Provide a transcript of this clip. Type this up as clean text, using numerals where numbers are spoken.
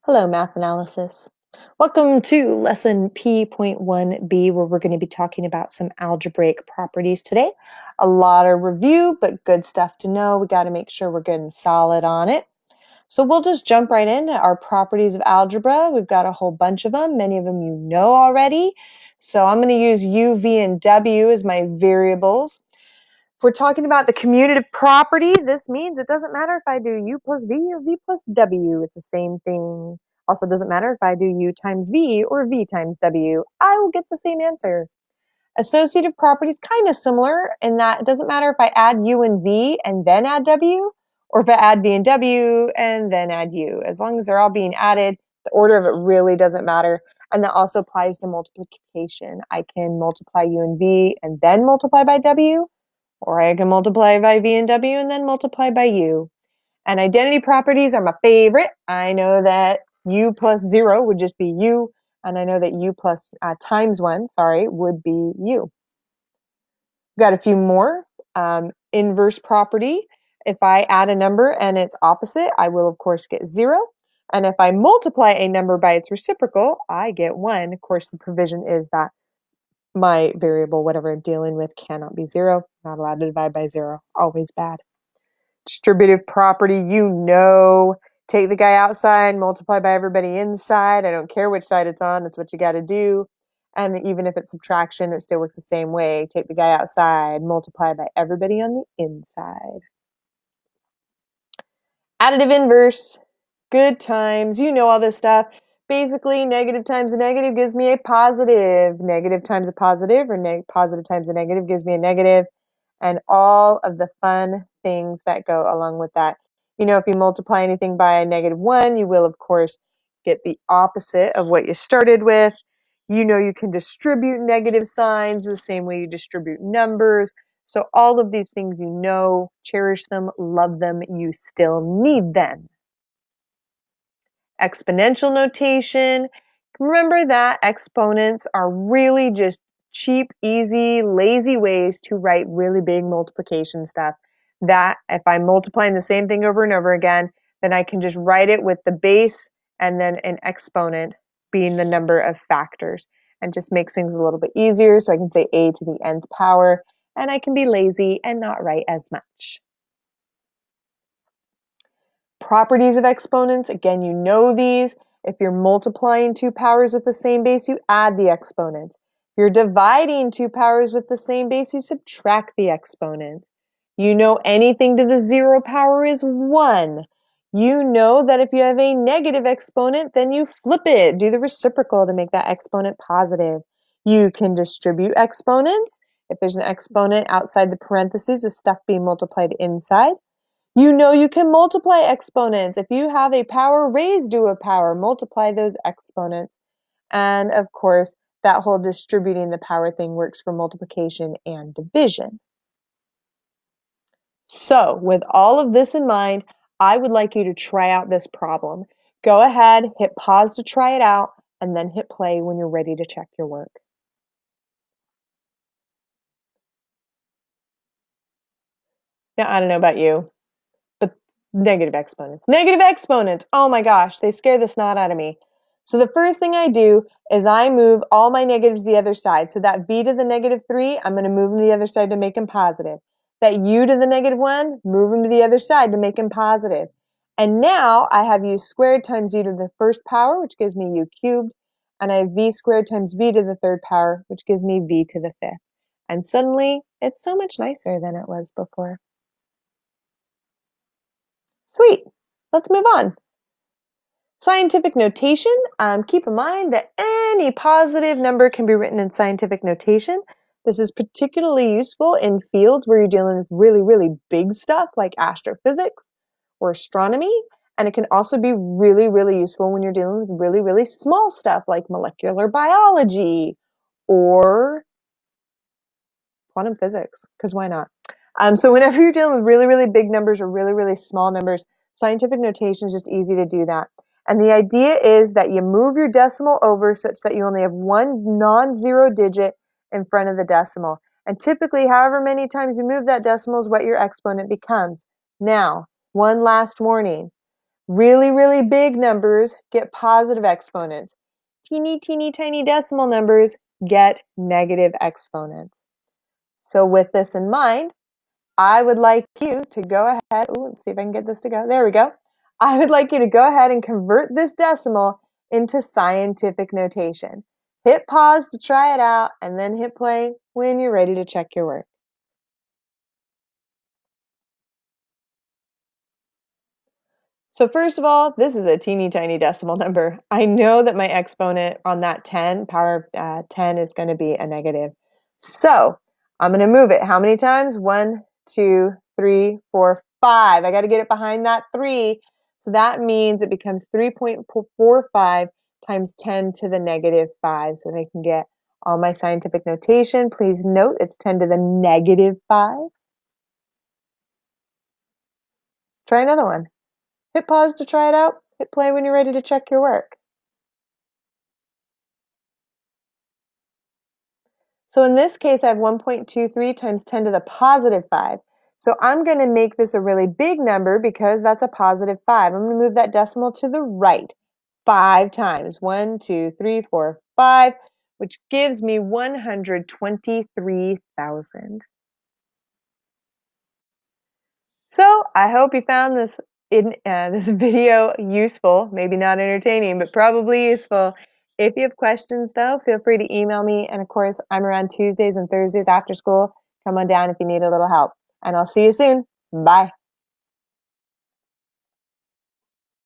Hello, Math Analysis. Welcome to Lesson P.1b, where we're going to be talking about some algebraic properties today. A lot of review, but good stuff to know. We got to make sure we're getting solid on it. So we'll just jump right into our properties of algebra. We've got a whole bunch of them. Many of them you know already. So I'm going to use u, v, and w as my variables. If we're talking about the commutative property, this means it doesn't matter if I do u plus v or v plus w. It's the same thing. Also, doesn't matter if I do u times v or v times w. I will get the same answer. Associative property is kind of similar in that it doesn't matter if I add u and v and then add w, or if I add v and w and then add u. As long as they're all being added, the order of it really doesn't matter. And that also applies to multiplication. I can multiply u and v and then multiply by w, or I can multiply by v and w and then multiply by u. And identity properties are my favorite. I know that u plus 0 would just be u, and I know that u plus times 1, would be u. We've got a few more. Inverse property. If I add a number and its opposite, I will, of course, get 0. And if I multiply a number by its reciprocal, I get 1. Of course, the provision is that my variable, whatever I'm dealing with, cannot be 0. Not allowed to divide by 0. Always bad. Distributive property, you know. Take the guy outside, multiply by everybody inside. I don't care which side it's on. That's what you got to do. And even if it's subtraction, it still works the same way. Take the guy outside, multiply by everybody on the inside. Additive inverse. Good times. You know all this stuff. Basically, negative times a negative gives me a positive. Negative times a positive, or positive times a negative gives me a negative. And all of the fun things that go along with that. You know, if you multiply anything by a -1, you will, of course, get the opposite of what you started with. You know you can distribute negative signs the same way you distribute numbers. So all of these things you know, cherish them, love them, you still need them. Exponential notation. Remember that exponents are really just cheap, easy, lazy ways to write really big multiplication stuff. That if I'm multiplying the same thing over and over again, then I can just write it with the base and then an exponent being the number of factors, and just makes things a little bit easier. So I can say a to the nth power, and I can be lazy and not write as much. Properties of exponents, again, you know these. If you're multiplying two powers with the same base, you add the exponents. If you're dividing two powers with the same base, you subtract the exponents. You know anything to the 0 power is 1. You know that if you have a negative exponent, then you flip it. Do the reciprocal to make that exponent positive. You can distribute exponents. If there's an exponent outside the parentheses with stuff being multiplied inside. You know you can multiply exponents. If you have a power raised to a power, multiply those exponents. And of course, that whole distributing the power thing works for multiplication and division. So with all of this in mind, I would like you to try out this problem. Go ahead, hit pause to try it out, and then hit play when you're ready to check your work. Now, I don't know about you, but negative exponents. Negative exponents! Oh my gosh, they scare the snot out of me. So the first thing I do is I move all my negatives to the other side. So that v to the -3, I'm going to move them to the other side to make them positive. That u to the -1, move them to the other side to make them positive. And now I have u squared times u to the first power, which gives me u cubed. And I have v squared times v to the third power, which gives me v to the fifth. And suddenly, it's so much nicer than it was before. Sweet. Let's move on. Scientific notation. Keep in mind that any positive number can be written in scientific notation. This is particularly useful in fields where you're dealing with really, really big stuff like astrophysics or astronomy. And it can also be really, really useful when you're dealing with really, really small stuff like molecular biology or quantum physics, because why not? So whenever you're dealing with really, really big numbers or really, really small numbers, scientific notation is just easy to do that. And the idea is that you move your decimal over such that you only have one non-zero digit in front of the decimal. And typically, however many times you move that decimal is what your exponent becomes. Now, one last warning. Really, really big numbers get positive exponents. Teeny, teeny, tiny decimal numbers get negative exponents. So with this in mind, I would like you to go ahead. Ooh, let's see if I can get this to go. There we go. I would like you to go ahead and convert this decimal into scientific notation. Hit pause to try it out and then hit play when you're ready to check your work. So first of all, this is a teeny tiny decimal number. I know that my exponent on that 10, power 10 is going to be a negative. So I'm going to move it. How many times? 1, 2, 3, 4, 5. I got to get it behind that 3. So that means it becomes 3.45 times 10 to the negative 5. So that I can get all my scientific notation. Please note it's 10 to the negative 5. Try another one. Hit pause to try it out. Hit play when you're ready to check your work. So in this case, I have 1.23 times 10 to the positive 5. So I'm going to make this a really big number because that's a positive 5. I'm going to move that decimal to the right 5 times. 1, 2, 3, 4, 5, which gives me 123,000. So I hope you found this this video useful, maybe not entertaining, but probably useful. If you have questions, though, feel free to email me. And of course, I'm around Tuesdays and Thursdays after school. Come on down if you need a little help. And I'll see you soon. Bye.